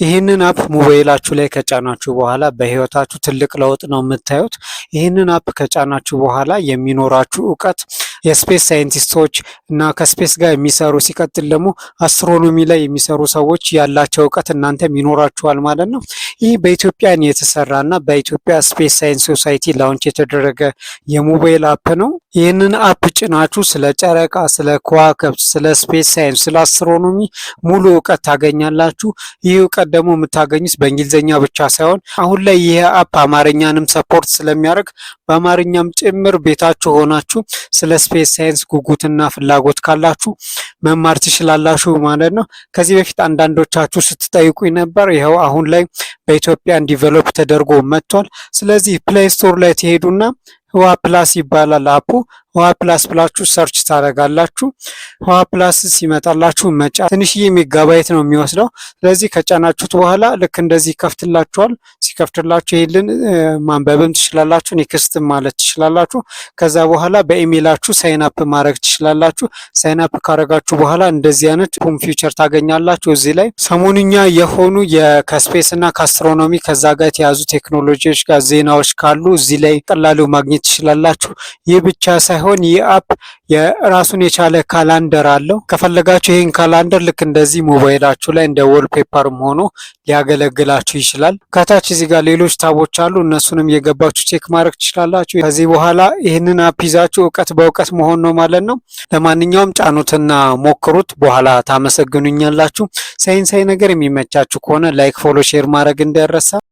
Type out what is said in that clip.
ይህንን አፕ ሞባይላችሁ ላይ ከጫናችሁ በኋላ በህይወታችሁ ትልቅ ለውጥ ነው የምታዩት። ይህንን አፕ ከጫናችሁ በኋላ የሚኖራችሁ እውቀት የስፔስ ሳይንቲስቶች እና ከስፔስ ጋር የሚሰሩ ሲቀጥል ደግሞ አስትሮኖሚ ላይ የሚሰሩ ሰዎች ያላቸው እውቀት እናንተም ይኖራችኋል ማለት ነው። ይህ በኢትዮጵያን የተሰራ እና በኢትዮጵያ ስፔስ ሳይንስ ሶሳይቲ ላውንች የተደረገ የሞባይል አፕ ነው። ይህንን አፕ ጭናችሁ ስለ ጨረቃ፣ ስለ ከዋክብት፣ ስለ ስፔስ ሳይንስ፣ ስለ አስትሮኖሚ ሙሉ እውቀት ታገኛላችሁ። ይህ እውቀት ደግሞ የምታገኙት በእንግሊዝኛ ብቻ ሳይሆን አሁን ላይ ይህ አፕ አማርኛንም ሰፖርት ስለሚያደርግ በአማርኛም ጭምር ቤታችሁ ሆናችሁ ስለ ስፔስ ሳይንስ ጉጉትና ፍላጎት ካላችሁ መማር ትችላላችሁ ማለት ነው። ከዚህ በፊት አንዳንዶቻችሁ ስትጠይቁኝ ነበር። ይኸው አሁን ላይ በኢትዮጵያን ዲቨሎፕ ተደርጎ መጥቷል። ስለዚህ ፕሌይ ስቶር ላይ ትሄዱና ህዋ ፕላስ ይባላል አፑ። ህዋ ፕላስ ብላችሁ ሰርች ታደርጋላችሁ። ህዋ ፕላስ ሲመጣላችሁ ትንሽዬ ሜጋባይት ነው የሚወስደው። ስለዚህ ከጫናችሁት በኋላ ልክ እንደዚህ ይከፍትላችኋል። ሲከፍትላችሁ ይሄንን ማንበብም ትችላላችሁ፣ ኔክስት ማለት ትችላላችሁ። ከዛ በኋላ በኢሜይላችሁ ሳይን አፕ ማድረግ ትችላላችሁ። ሳይን አፕ ካደረጋችሁ በኋላ እንደዚህ አይነት ሆም ፊውቸር ታገኛላችሁ። እዚህ ላይ ሰሞኑኛ የሆኑ ከስፔስ እና ከአስትሮኖሚ ከዛ ጋር የተያዙ ቴክኖሎጂዎች ጋር ዜናዎች ካሉ እዚህ ላይ ቀላሉ ማግኘት ትችላላችሁ። ይህ ብቻ ሳይሆን ይህ አፕ የራሱን የቻለ ካላንደር አለው። ከፈለጋችሁ ይህን ካላንደር ልክ እንደዚህ ሞባይላችሁ ላይ እንደ ወልፔፐርም ሆኖ ሊያገለግላችሁ ይችላል። ከታች እዚህ ጋር ሌሎች ታቦች አሉ። እነሱንም የገባችሁ ቼክ ማድረግ ትችላላችሁ። ከዚህ በኋላ ይህንን አፕ ይዛችሁ እውቀት በእውቀት መሆን ነው ማለት ነው። ለማንኛውም ጫኑትና ሞክሩት፣ በኋላ ታመሰግኑኛላችሁ። ሳይንሳዊ ነገር የሚመቻችሁ ከሆነ ላይክ፣ ፎሎ፣ ሼር ማድረግ እንዳይረሳ።